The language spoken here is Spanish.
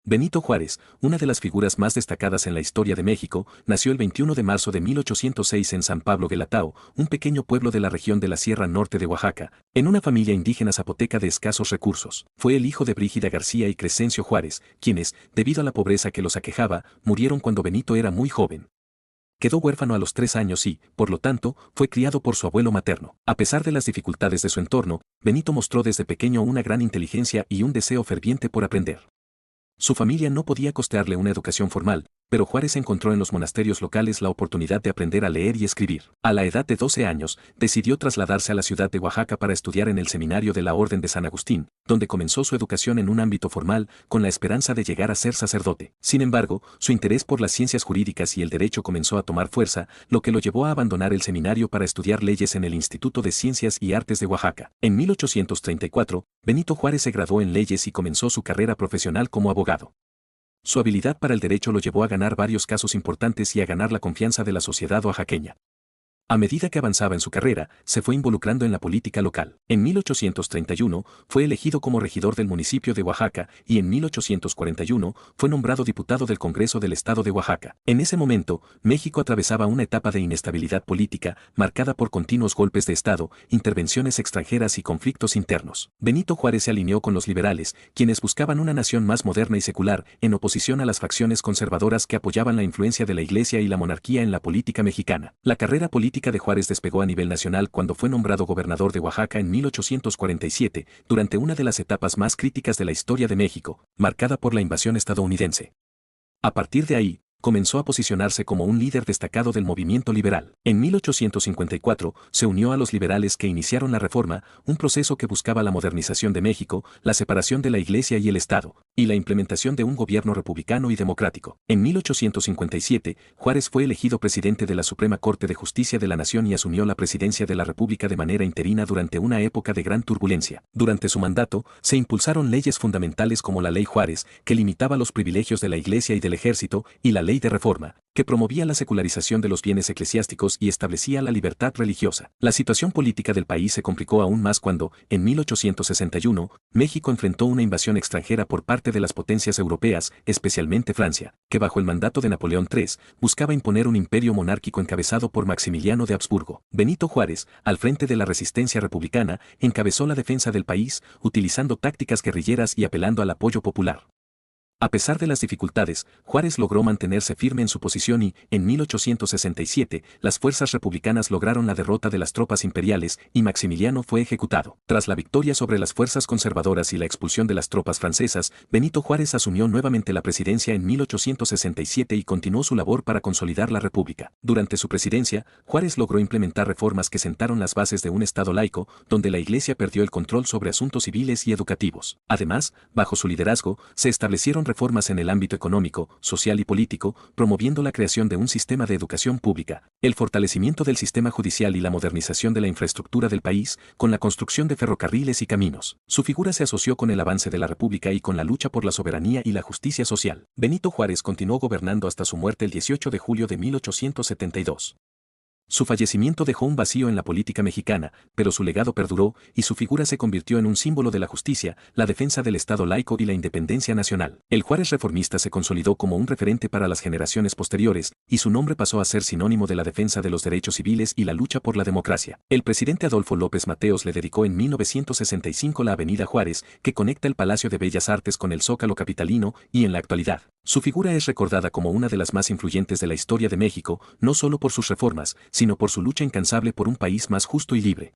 Benito Juárez, una de las figuras más destacadas en la historia de México, nació el 21 de marzo de 1806 en San Pablo Guelatao, un pequeño pueblo de la región de la Sierra Norte de Oaxaca, en una familia indígena zapoteca de escasos recursos. Fue el hijo de Brígida García y Crescencio Juárez, quienes, debido a la pobreza que los aquejaba, murieron cuando Benito era muy joven. Quedó huérfano a los 3 años y, por lo tanto, fue criado por su abuelo materno. A pesar de las dificultades de su entorno, Benito mostró desde pequeño una gran inteligencia y un deseo ferviente por aprender. Su familia no podía costearle una educación formal, pero Juárez encontró en los monasterios locales la oportunidad de aprender a leer y escribir. A la edad de 12 años, decidió trasladarse a la ciudad de Oaxaca para estudiar en el seminario de la Orden de San Agustín, donde comenzó su educación en un ámbito formal, con la esperanza de llegar a ser sacerdote. Sin embargo, su interés por las ciencias jurídicas y el derecho comenzó a tomar fuerza, lo que lo llevó a abandonar el seminario para estudiar leyes en el Instituto de Ciencias y Artes de Oaxaca. En 1834, Benito Juárez se graduó en leyes y comenzó su carrera profesional como abogado. Su habilidad para el derecho lo llevó a ganar varios casos importantes y a ganar la confianza de la sociedad oaxaqueña. A medida que avanzaba en su carrera, se fue involucrando en la política local. En 1831 fue elegido como regidor del municipio de Oaxaca y en 1841 fue nombrado diputado del Congreso del Estado de Oaxaca. En ese momento, México atravesaba una etapa de inestabilidad política marcada por continuos golpes de Estado, intervenciones extranjeras y conflictos internos. Benito Juárez se alineó con los liberales, quienes buscaban una nación más moderna y secular, en oposición a las facciones conservadoras que apoyaban la influencia de la Iglesia y la monarquía en la política mexicana. La carrera política de Juárez despegó a nivel nacional cuando fue nombrado gobernador de Oaxaca en 1847, durante una de las etapas más críticas de la historia de México, marcada por la invasión estadounidense. A partir de ahí, comenzó a posicionarse como un líder destacado del movimiento liberal. En 1854, se unió a los liberales que iniciaron la Reforma, un proceso que buscaba la modernización de México, la separación de la Iglesia y el Estado, y la implementación de un gobierno republicano y democrático. En 1857, Juárez fue elegido presidente de la Suprema Corte de Justicia de la Nación y asumió la presidencia de la República de manera interina durante una época de gran turbulencia. Durante su mandato, se impulsaron leyes fundamentales como la Ley Juárez, que limitaba los privilegios de la Iglesia y del Ejército, y la Ley de Reforma, que promovía la secularización de los bienes eclesiásticos y establecía la libertad religiosa. La situación política del país se complicó aún más cuando, en 1861, México enfrentó una invasión extranjera por parte de las potencias europeas, especialmente Francia, que bajo el mandato de Napoleón III, buscaba imponer un imperio monárquico encabezado por Maximiliano de Habsburgo. Benito Juárez, al frente de la resistencia republicana, encabezó la defensa del país, utilizando tácticas guerrilleras y apelando al apoyo popular. A pesar de las dificultades, Juárez logró mantenerse firme en su posición y, en 1867, las fuerzas republicanas lograron la derrota de las tropas imperiales y Maximiliano fue ejecutado. Tras la victoria sobre las fuerzas conservadoras y la expulsión de las tropas francesas, Benito Juárez asumió nuevamente la presidencia en 1867 y continuó su labor para consolidar la República. Durante su presidencia, Juárez logró implementar reformas que sentaron las bases de un Estado laico, donde la Iglesia perdió el control sobre asuntos civiles y educativos. Además, bajo su liderazgo, se establecieron reformas en el ámbito económico, social y político, promoviendo la creación de un sistema de educación pública, el fortalecimiento del sistema judicial y la modernización de la infraestructura del país, con la construcción de ferrocarriles y caminos. Su figura se asoció con el avance de la República y con la lucha por la soberanía y la justicia social. Benito Juárez continuó gobernando hasta su muerte el 18 de julio de 1872. Su fallecimiento dejó un vacío en la política mexicana, pero su legado perduró y su figura se convirtió en un símbolo de la justicia, la defensa del Estado laico y la independencia nacional. El Juárez reformista se consolidó como un referente para las generaciones posteriores, y su nombre pasó a ser sinónimo de la defensa de los derechos civiles y la lucha por la democracia. El presidente Adolfo López Mateos le dedicó en 1965 la Avenida Juárez, que conecta el Palacio de Bellas Artes con el Zócalo capitalino, y en la actualidad, su figura es recordada como una de las más influyentes de la historia de México, no solo por sus reformas, sino por su lucha incansable por un país más justo y libre.